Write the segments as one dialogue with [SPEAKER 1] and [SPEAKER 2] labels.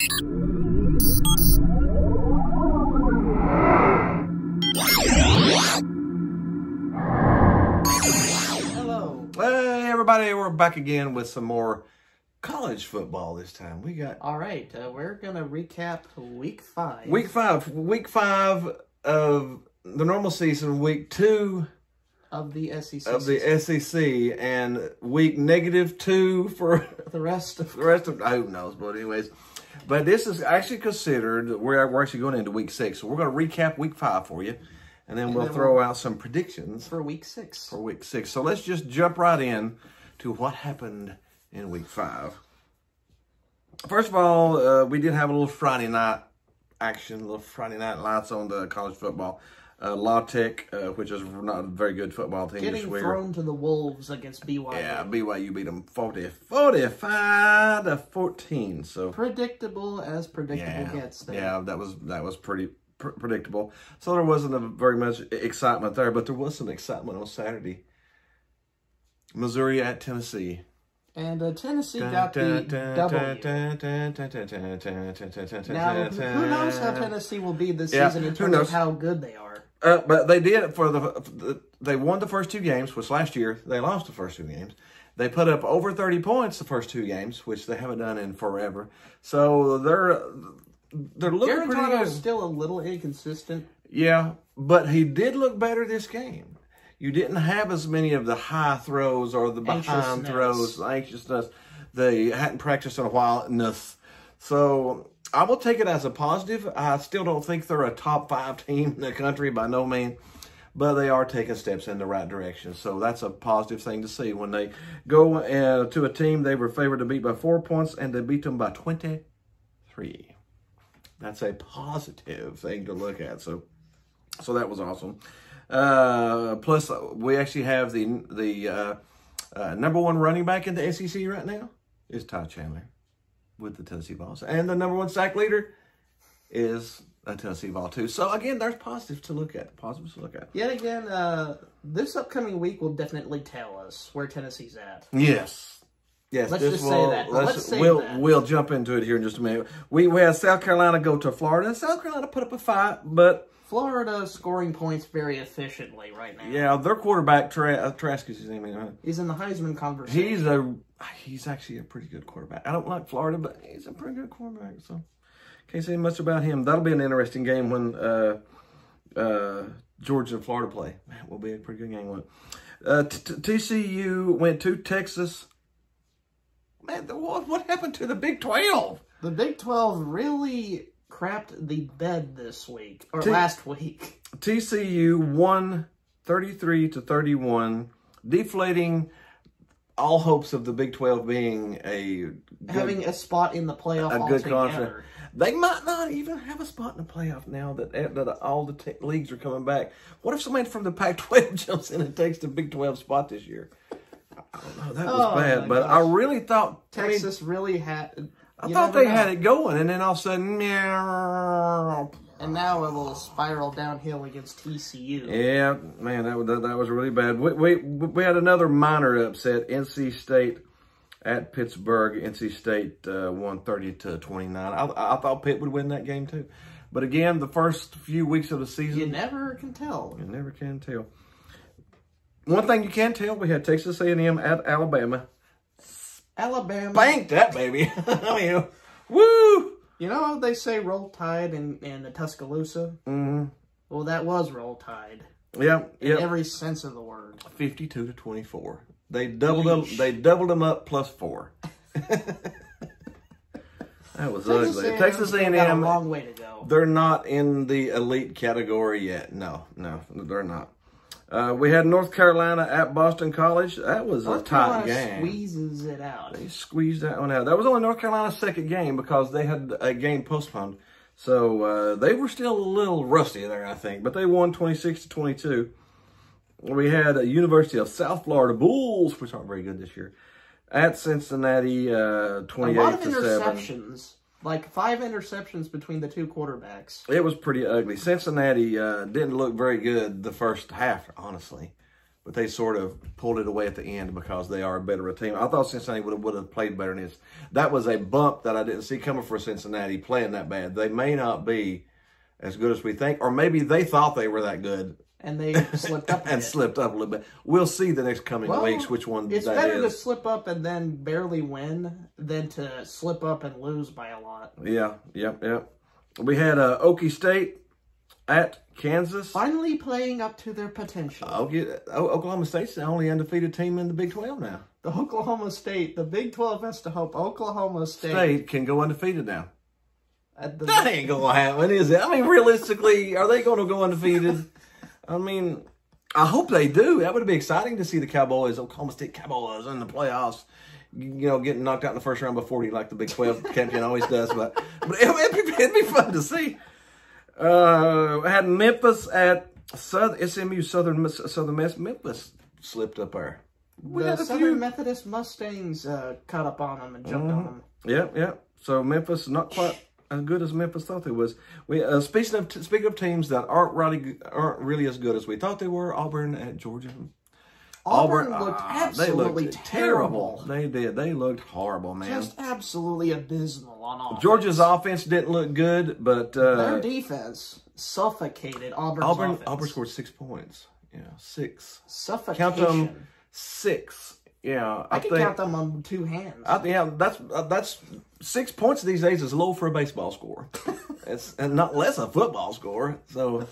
[SPEAKER 1] Hello.
[SPEAKER 2] Hey, everybody, we're back again with some more college football this time. We got...
[SPEAKER 1] All right, we're going to recap Week 5.
[SPEAKER 2] Week 5 of the normal season, Week 2
[SPEAKER 1] of the SEC.
[SPEAKER 2] And week -2 for
[SPEAKER 1] the rest of
[SPEAKER 2] who knows, but anyways. But this is actually considered, we're actually going into Week 6, so we're going to recap Week 5 for you, and then we'll throw out some predictions
[SPEAKER 1] for Week 6.
[SPEAKER 2] For Week 6. So let's just jump right in to what happened in Week 5. First of all, we did have a little Friday night action, a little Friday night lights on the college football. La Tech, which is not a very good football team this year.
[SPEAKER 1] Getting thrown to the wolves against BYU.
[SPEAKER 2] Yeah, BYU beat them 45-14. So
[SPEAKER 1] predictable as predictable gets. There.
[SPEAKER 2] Yeah, that was pretty predictable. So there wasn't very much excitement there, but there was some excitement on Saturday. Missouri at Tennessee.
[SPEAKER 1] And Tennessee got the W. Now, who knows how Tennessee will be this season in terms of how good they are.
[SPEAKER 2] But they did they won the first 2 games, which last year they lost the first 2 games. They put up over 30 points the first 2 games, which they haven't done in forever. So they're looking pretty good.
[SPEAKER 1] Still a little inconsistent.
[SPEAKER 2] Yeah, but he did look better this game. You didn't have as many of the high throws or the behind throws, anxiousness. They hadn't practiced in a while. So I will take it as a positive. I still don't think they're a top 5 team in the country by no means, but they are taking steps in the right direction. So that's a positive thing to see. When they go to a team they were favored to beat by 4 points, and they beat them by 23. That's a positive thing to look at. So that was awesome. Plus, we actually have the #1 running back in the SEC right now is Ty Chandler with the Tennessee Vols. And the #1 sack leader is a Tennessee Vol too. So again, there's positives to look at.
[SPEAKER 1] Yet again, this upcoming week will definitely tell us where Tennessee's at.
[SPEAKER 2] Yes.
[SPEAKER 1] Let's just say that.
[SPEAKER 2] We'll jump into it here in just a minute. We had South Carolina go to Florida. South Carolina put up a fight, but
[SPEAKER 1] Florida scoring points very efficiently right now.
[SPEAKER 2] Yeah, their quarterback, Trask is his name.
[SPEAKER 1] He's in the Heisman conversation.
[SPEAKER 2] He's actually a pretty good quarterback. I don't like Florida, but he's a pretty good quarterback. So can't say much about him. That'll be an interesting game when Georgia and Florida play. Man, it will be a pretty good game. TCU went to Texas. Man, what happened to the Big 12?
[SPEAKER 1] The Big 12 really crapped the bed this week, or last week.
[SPEAKER 2] TCU won 33-31, deflating all hopes of the Big 12 being
[SPEAKER 1] having a spot in the playoff.
[SPEAKER 2] A good conference. They might not even have a spot in the playoff now that all the leagues are coming back. What if somebody from the Pac-12 jumps in and takes the Big 12 spot this year? I don't know. That was bad, but I really thought
[SPEAKER 1] Texas really had.
[SPEAKER 2] I thought they had it going, and then all of a sudden,
[SPEAKER 1] and now it will spiral downhill against TCU.
[SPEAKER 2] Yeah, man, that was really bad. We had another minor upset. NC State at Pittsburgh. NC State won 30-29. I thought Pitt would win that game too, but again, the first few weeks of the season,
[SPEAKER 1] you never can tell.
[SPEAKER 2] You never can tell. One thing you can tell: we had Texas A&M at Alabama.
[SPEAKER 1] Banked
[SPEAKER 2] that baby. I mean, woo!
[SPEAKER 1] You know they say Roll Tide in Tuscaloosa.
[SPEAKER 2] Mm-hmm.
[SPEAKER 1] Well, that was Roll Tide.
[SPEAKER 2] Yeah,
[SPEAKER 1] in every sense of the word.
[SPEAKER 2] 52-24. They doubled them. They doubled them up plus 4. That was ugly. Texas A&M
[SPEAKER 1] got a long way to go.
[SPEAKER 2] They're not in the elite category yet. No, they're not. We had North Carolina at Boston College. That was a tight game.
[SPEAKER 1] Squeezes it out.
[SPEAKER 2] They squeezed that one out. That was only North Carolina's second game because they had a game postponed. So they were still a little rusty there, I think. But they won 26-22. We had a University of South Florida Bulls, which aren't very good this year, at Cincinnati 28-7.
[SPEAKER 1] A lot of interceptions. Like 5 interceptions between the 2 quarterbacks.
[SPEAKER 2] It was pretty ugly. Cincinnati didn't look very good the first half, honestly. but they sort of pulled it away at the end because they are a better team. I thought Cincinnati would have played better than this. That was a bump that I didn't see coming for Cincinnati playing that bad. They may not be as good as we think, or maybe they thought they were that good.
[SPEAKER 1] And they slipped up
[SPEAKER 2] slipped up a little bit. We'll see the next coming weeks which one that is.
[SPEAKER 1] It's better to slip up and then barely win than to slip up and lose by a lot.
[SPEAKER 2] Yeah. We had Okie State at Kansas.
[SPEAKER 1] Finally playing up to their potential.
[SPEAKER 2] Oklahoma State's the only undefeated team in the Big 12 now.
[SPEAKER 1] The Big 12 has to hope Oklahoma
[SPEAKER 2] State can go undefeated now. That ain't going to happen, is it? I mean, realistically, are they going to go undefeated? I mean, I hope they do. That would be exciting to see the Oklahoma State Cowboys in the playoffs, getting knocked out in the first round by 40 like the Big 12 champion always does. But it'd be fun to see. I had Memphis at SMU Southern Miss. Memphis slipped up there.
[SPEAKER 1] The Southern Methodist Mustangs caught up on them and jumped on them.
[SPEAKER 2] Yeah. So Memphis not quite as good as Memphis thought they was. We speaking of teams that aren't really as good as we thought they were. Auburn at Georgia.
[SPEAKER 1] Auburn looked absolutely terrible.
[SPEAKER 2] They did. They looked horrible, man.
[SPEAKER 1] Just absolutely abysmal on offense.
[SPEAKER 2] Georgia's offense didn't look good, but
[SPEAKER 1] their defense suffocated Auburn's offense.
[SPEAKER 2] Auburn scored 6 points. Yeah, 6.
[SPEAKER 1] Suffocation.
[SPEAKER 2] Count them 6. Yeah,
[SPEAKER 1] I can count them on 2 hands.
[SPEAKER 2] That's 6 points these days is low for a baseball score. and not less a football score. So,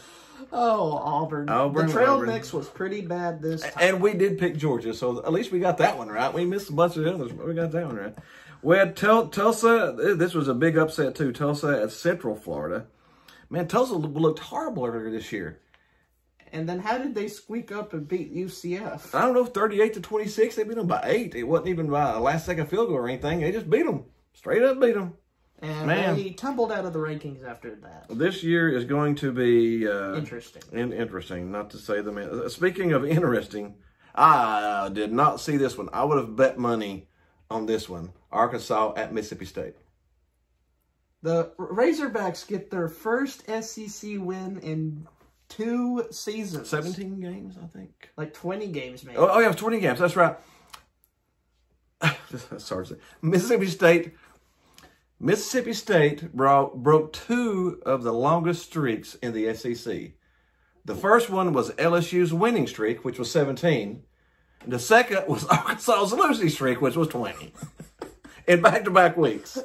[SPEAKER 1] Auburn. The trail mix was pretty bad this time.
[SPEAKER 2] And we did pick Georgia, so at least we got that one right. We missed a bunch of the others, but we got that one right. We had Tulsa. This was a big upset too. Tulsa at Central Florida. Man, Tulsa looked horrible earlier this year.
[SPEAKER 1] And then how did they squeak up and beat UCF?
[SPEAKER 2] I don't know, 38-26. They beat them by 8. It wasn't even by a last-second field goal or anything. They just beat them. Straight up beat them.
[SPEAKER 1] And they tumbled out of the rankings after that.
[SPEAKER 2] This year is going to be...
[SPEAKER 1] interesting.
[SPEAKER 2] Interesting, not to say the man. Speaking of interesting, I did not see this one. I would have bet money on this one. Arkansas at Mississippi State.
[SPEAKER 1] The Razorbacks get their first SEC win in 2 seasons.
[SPEAKER 2] 17 games, I think.
[SPEAKER 1] Like 20 games, maybe.
[SPEAKER 2] Oh yeah, 20 games. That's right. Sorry to say. Mississippi State broke 2 of the longest streaks in the SEC. The first one was LSU's winning streak, which was 17. And the second was Arkansas's losing streak, which was 20. In back-to-back weeks.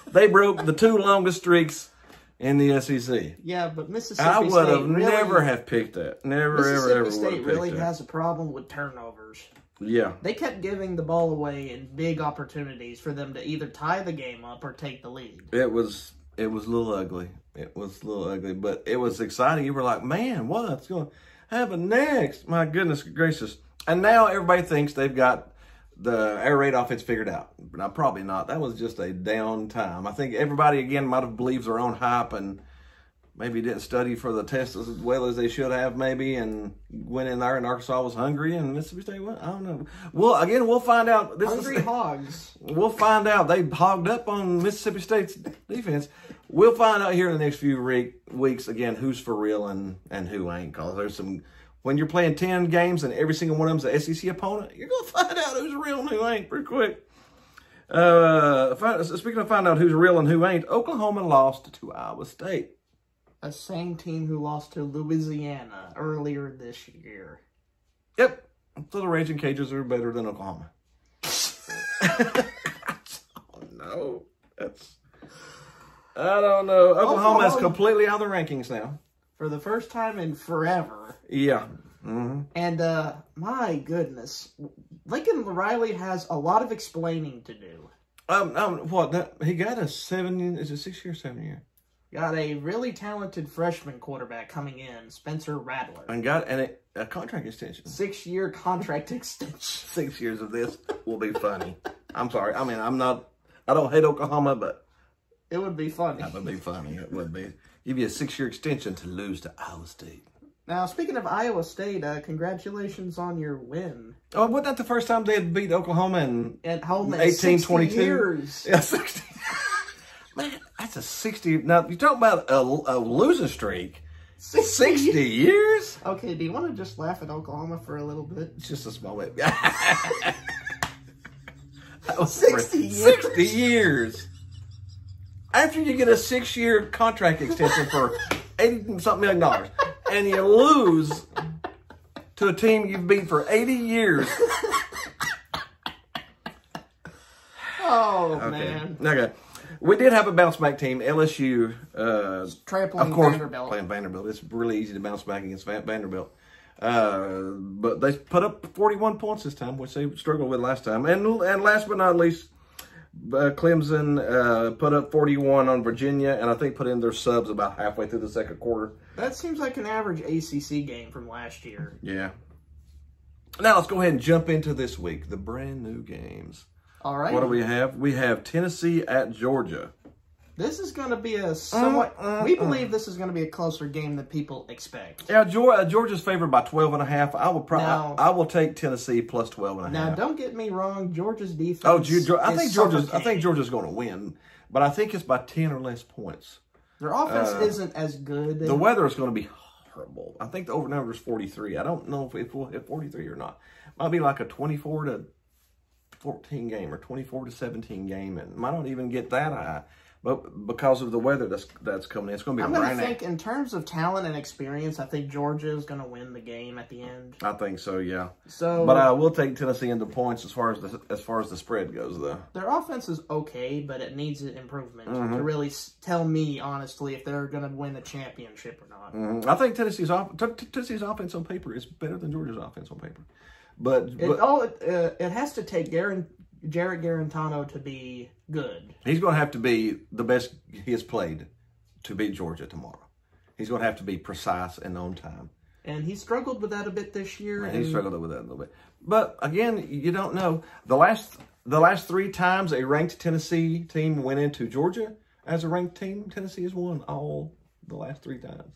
[SPEAKER 2] They broke the 2 longest streaks in the SEC.
[SPEAKER 1] Yeah, but Mississippi State
[SPEAKER 2] I would have never have picked that.
[SPEAKER 1] Mississippi State really has a problem with turnovers.
[SPEAKER 2] Yeah.
[SPEAKER 1] They kept giving the ball away in big opportunities for them to either tie the game up or take the lead.
[SPEAKER 2] It was a little ugly. But it was exciting. You were like, man, what's going to happen next? My goodness gracious. And now everybody thinks they've got the air raid offense figured out. But probably not. That was just a down time. I think everybody, again, might have believed their own hype and maybe didn't study for the test as well as they should have, maybe, and went in there and Arkansas was hungry and Mississippi State went. I don't know. Well, again, we'll find out.
[SPEAKER 1] Hungry hogs.
[SPEAKER 2] We'll find out. They hogged up on Mississippi State's defense. We'll find out here in the next few weeks, again, who's for real and who ain't. Because there's some... When you're playing 10 games and every single one of them's an SEC opponent, you're going to find out who's real and who ain't pretty quick. Speaking of finding out who's real and who ain't, Oklahoma lost to Iowa State.
[SPEAKER 1] The same team who lost to Louisiana earlier this year.
[SPEAKER 2] Yep. So the Raging Cajuns are better than Oklahoma. Oh, no. I don't know. Oklahoma is completely out of the rankings now.
[SPEAKER 1] For the first time in forever.
[SPEAKER 2] Yeah. Mm-hmm.
[SPEAKER 1] And, my goodness. Lincoln Riley has a lot of explaining to do.
[SPEAKER 2] He got a 6-year or 7 year?
[SPEAKER 1] Got a really talented freshman quarterback coming in, Spencer Rattler.
[SPEAKER 2] And got a contract extension.
[SPEAKER 1] 6-year contract extension.
[SPEAKER 2] 6 years of this will be funny. I'm sorry. I mean, I don't hate Oklahoma, but...
[SPEAKER 1] It would be funny.
[SPEAKER 2] That would be funny. It would be. Give you a 6-year extension to lose to Iowa State.
[SPEAKER 1] Now, speaking of Iowa State, congratulations on your win.
[SPEAKER 2] Oh, wasn't that the first time they had beat Oklahoma
[SPEAKER 1] at home in
[SPEAKER 2] 1822
[SPEAKER 1] years?
[SPEAKER 2] Yeah, 60. Man, that's a 60. Now, you're talking about a losing streak. 60 years?
[SPEAKER 1] Okay, do you want to just laugh at Oklahoma for a little bit?
[SPEAKER 2] It's just a small bit.
[SPEAKER 1] 60 years.
[SPEAKER 2] 60 years. After you get a 6-year contract extension for $80-something million, and you lose to a team you've beat for 80 years.
[SPEAKER 1] Oh,
[SPEAKER 2] okay.
[SPEAKER 1] man.
[SPEAKER 2] Okay. We did have a bounce back team. LSU,
[SPEAKER 1] trampling
[SPEAKER 2] of course,
[SPEAKER 1] Vanderbilt.
[SPEAKER 2] playing Vanderbilt. It's really easy to bounce back against Vanderbilt. But they put up 41 points this time, which they struggled with last time. And last but not least, Clemson put up 41 on Virginia, and I think put in their subs about halfway through the second quarter.
[SPEAKER 1] That seems like an average ACC game from last year.
[SPEAKER 2] Yeah. Now let's go ahead and jump into this week, the brand new games.
[SPEAKER 1] All right.
[SPEAKER 2] What do we have? We have Tennessee at Georgia.
[SPEAKER 1] This is going to be a somewhat... we believe this is going to be a closer game than people expect.
[SPEAKER 2] Yeah, Georgia's favored by 12.5. I will take Tennessee plus 12.5.
[SPEAKER 1] Now, don't get me wrong. Georgia's defense.
[SPEAKER 2] I think Georgia's going to win, but I think it's by 10 or less points.
[SPEAKER 1] Their offense isn't as good.
[SPEAKER 2] The weather is going to be horrible. I think the over number is 43. I don't know if we'll hit 43 or not. Might be like a 24-14 game or 24-17 game, and might not even get that high. But because of the weather that's coming in, it's going to be
[SPEAKER 1] I'm going to think in terms of talent and experience, I think Georgia is going to win the game at the end.
[SPEAKER 2] I think so, yeah.
[SPEAKER 1] But
[SPEAKER 2] I will take Tennessee into points as far as the spread goes, though.
[SPEAKER 1] Their offense is okay, but it needs improvement to really tell me honestly if they're going to win a championship or not.
[SPEAKER 2] I think Tennessee's offense on paper is better than Georgia's offense on paper, but
[SPEAKER 1] it has to take Jarrett Garantano to be good.
[SPEAKER 2] He's going to have to be the best he has played to beat Georgia tomorrow. He's going to have to be precise and on time.
[SPEAKER 1] And he struggled with that a bit this year.
[SPEAKER 2] He struggled with that a little bit. But again, you don't know. The last 3 times a ranked Tennessee team went into Georgia as a ranked team, Tennessee has won all the last 3 times.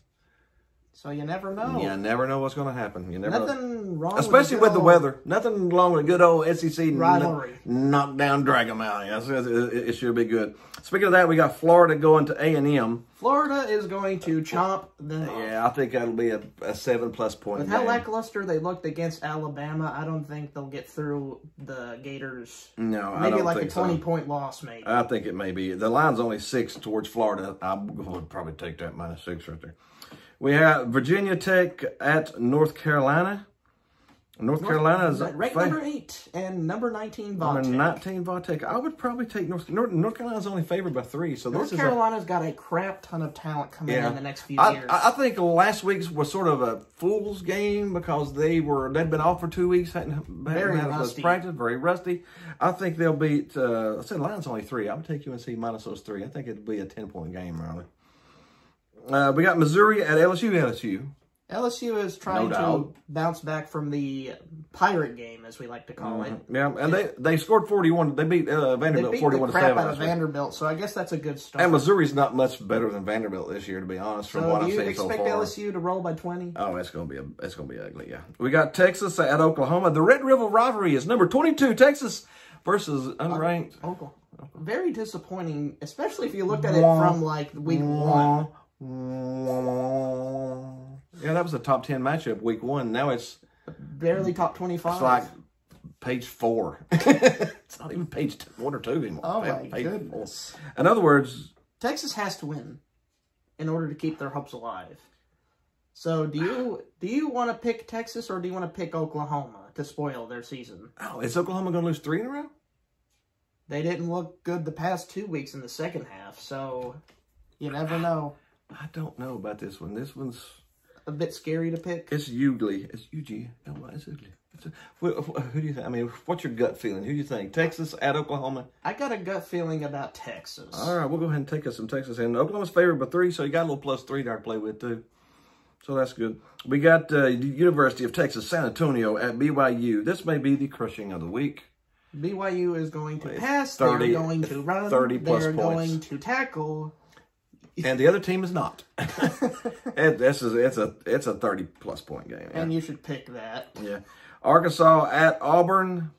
[SPEAKER 1] So you never know.
[SPEAKER 2] You never know what's going to happen. You never
[SPEAKER 1] Nothing wrong
[SPEAKER 2] especially with the weather. Nothing wrong with a good old SEC
[SPEAKER 1] rivalry.
[SPEAKER 2] Knockdown, drag 'em out. Yes, it should be good. Speaking of that, we got Florida going to A&M.
[SPEAKER 1] Florida is going to chomp them off.
[SPEAKER 2] Yeah, I think that'll be a 7+ point
[SPEAKER 1] With
[SPEAKER 2] game.
[SPEAKER 1] how lackluster they looked against Alabama, I don't think they'll get through the Gators.
[SPEAKER 2] No,
[SPEAKER 1] maybe
[SPEAKER 2] I don't
[SPEAKER 1] like
[SPEAKER 2] think
[SPEAKER 1] a 20-point loss, maybe.
[SPEAKER 2] I think it may be. The line's only 6 towards Florida. I would probably take that -6 right there. We have Virginia Tech at North Carolina. North Carolina is
[SPEAKER 1] ranked number 8 and number 19 Vautech.
[SPEAKER 2] Number 19 Vautech. I would probably take North Carolina's only favored by 3. So
[SPEAKER 1] North Carolina's got a crap ton of talent coming in the next few years.
[SPEAKER 2] I think last week's was sort of a fool's game because they'd been off for 2 weeks, hadn't had practice, very rusty. I think they'll beat. I said the line's only 3. I would take UNC minus those 3. I think it'd be a 10-point game, really. We got Missouri at LSU. LSU
[SPEAKER 1] is trying to bounce back from the pirate game, as we like to call it.
[SPEAKER 2] Yeah, and they scored 41. They beat Vanderbilt 41-7. They beat the
[SPEAKER 1] crap out of Vanderbilt, so I guess that's a good start.
[SPEAKER 2] And Missouri's not much better than Vanderbilt this year, to be honest. From what I've seen so far.
[SPEAKER 1] Do you expect LSU to roll by 20?
[SPEAKER 2] Oh, it's gonna be ugly. Yeah, we got Texas at Oklahoma. The Red River rivalry is number 22 Texas versus unranked
[SPEAKER 1] Oklahoma. Very disappointing, especially if you look at it from like week 1.
[SPEAKER 2] Yeah, that was a top 10 matchup week 1. Now it's
[SPEAKER 1] barely top 25.
[SPEAKER 2] It's like page 4. It's not even page 1 or 2 anymore.
[SPEAKER 1] Oh my goodness!
[SPEAKER 2] 4. In other words,
[SPEAKER 1] Texas has to win in order to keep their hopes alive. So, do you want to pick Texas or do you want to pick Oklahoma to spoil their season?
[SPEAKER 2] Oh, is Oklahoma going to lose 3 in a row?
[SPEAKER 1] They didn't look good the past 2 weeks in the second half, so you never know.
[SPEAKER 2] I don't know about this one. This one's
[SPEAKER 1] a bit scary to pick.
[SPEAKER 2] It's Ugly. It's UG. No, it's Ugly. Who do you think? I mean, what's your gut feeling? Who do you think? Texas at Oklahoma?
[SPEAKER 1] I got a gut feeling about Texas.
[SPEAKER 2] All right, we'll go ahead and take us some Texas. And Oklahoma's favored by 3, so you got a little +3 there to play with, too. So that's good. We got the University of Texas, San Antonio at BYU. This may be the crushing of the week.
[SPEAKER 1] BYU is going to pass. They're going to run. 30+
[SPEAKER 2] points.
[SPEAKER 1] They're going to tackle.
[SPEAKER 2] And the other team is not. It's a 30+ point game. Yeah.
[SPEAKER 1] And you should pick that.
[SPEAKER 2] Yeah. Arkansas at Auburn.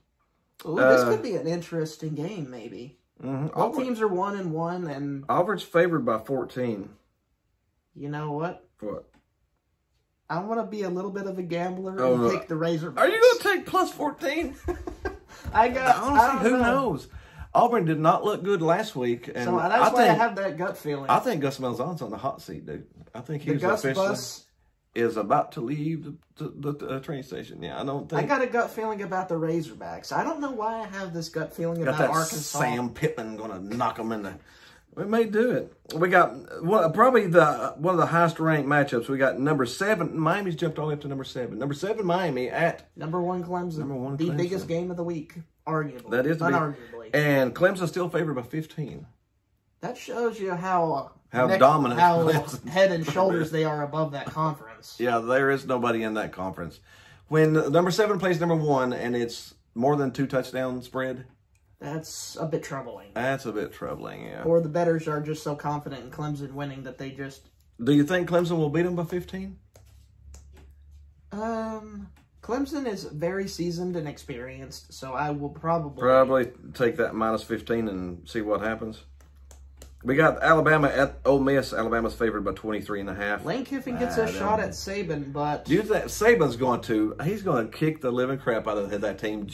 [SPEAKER 1] Ooh, this could be an interesting game, maybe. All teams are 1-1, and
[SPEAKER 2] Auburn's favored by 14.
[SPEAKER 1] You know what?
[SPEAKER 2] What?
[SPEAKER 1] I want to be a little bit of a gambler and pick the Razorbacks.
[SPEAKER 2] Are you going to take plus 14? Honestly, who knows? Auburn did not look good last week. And
[SPEAKER 1] so that's why I have that gut feeling.
[SPEAKER 2] I think Gus Malzahn's on the hot seat, dude. I think he's officially is about to leave the train station. Yeah, I don't think.
[SPEAKER 1] I got a gut feeling about the Razorbacks. I don't know why I have this gut feeling about Arkansas.
[SPEAKER 2] Sam Pittman going to knock them in the... We may do it. We got probably one of the highest ranked matchups. We got number 7. Miami's jumped all the way up to number 7. Number 7 Miami at
[SPEAKER 1] number 1 Clemson.
[SPEAKER 2] Number 1
[SPEAKER 1] the
[SPEAKER 2] Clemson.
[SPEAKER 1] Biggest game of the week, arguably.
[SPEAKER 2] That is
[SPEAKER 1] unarguably.
[SPEAKER 2] And Clemson's still favored by 15.
[SPEAKER 1] That shows you how
[SPEAKER 2] dominant,
[SPEAKER 1] how head and shoulders they are above that conference.
[SPEAKER 2] Yeah, there is nobody in that conference. When number 7 plays number 1 and it's more than 2 touchdown spread.
[SPEAKER 1] That's a bit troubling.
[SPEAKER 2] That's a bit troubling, yeah.
[SPEAKER 1] Or the bettors are just so confident in Clemson winning that they just...
[SPEAKER 2] Do you think Clemson will beat them by 15?
[SPEAKER 1] Clemson is very seasoned and experienced, so I will
[SPEAKER 2] probably take that minus 15 and see what happens. We got Alabama at Ole Miss. Alabama's favored by 23.5.
[SPEAKER 1] Lane Kiffin gets a shot at Saban, but...
[SPEAKER 2] Do you think Saban's going to... He's going to kick the living crap out of that team.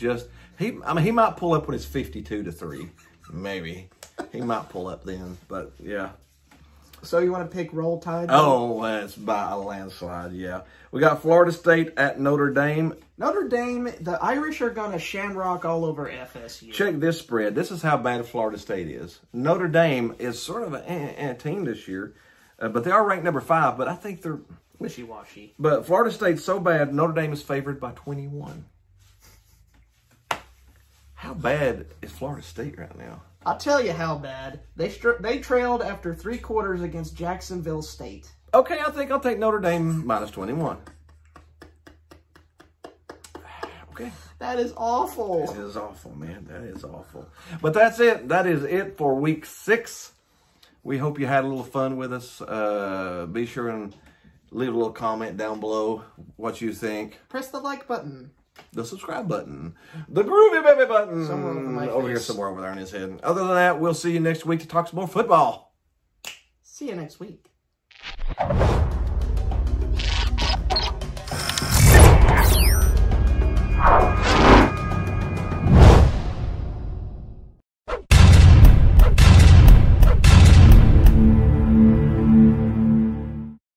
[SPEAKER 2] He might pull up when it's 52-3. Maybe. He might pull up then, but yeah.
[SPEAKER 1] So you want to pick Roll Tide?
[SPEAKER 2] Oh, that's by a landslide, yeah. We got Florida State at Notre Dame.
[SPEAKER 1] Notre Dame, the Irish are going to shamrock all over FSU.
[SPEAKER 2] Check this spread. This is how bad Florida State is. Notre Dame is sort of a team this year, but they are ranked number 5, but I think they're...
[SPEAKER 1] wishy-washy.
[SPEAKER 2] But Florida State's so bad, Notre Dame is favored by 21. How bad is Florida State right now?
[SPEAKER 1] I'll tell you how bad. They trailed after 3 quarters against Jacksonville State.
[SPEAKER 2] Okay, I think I'll take Notre Dame minus 21. Okay.
[SPEAKER 1] That is awful.
[SPEAKER 2] That is awful, man. That is awful. But that's it. That is it for week 6. We hope you had a little fun with us. Be sure and leave a little comment down below what you think.
[SPEAKER 1] Press the like button.
[SPEAKER 2] The subscribe button. The groovy baby button.
[SPEAKER 1] Somewhere
[SPEAKER 2] over here, somewhere over there in his head. Other than that, we'll see you next week to talk some more football.
[SPEAKER 1] See you next week.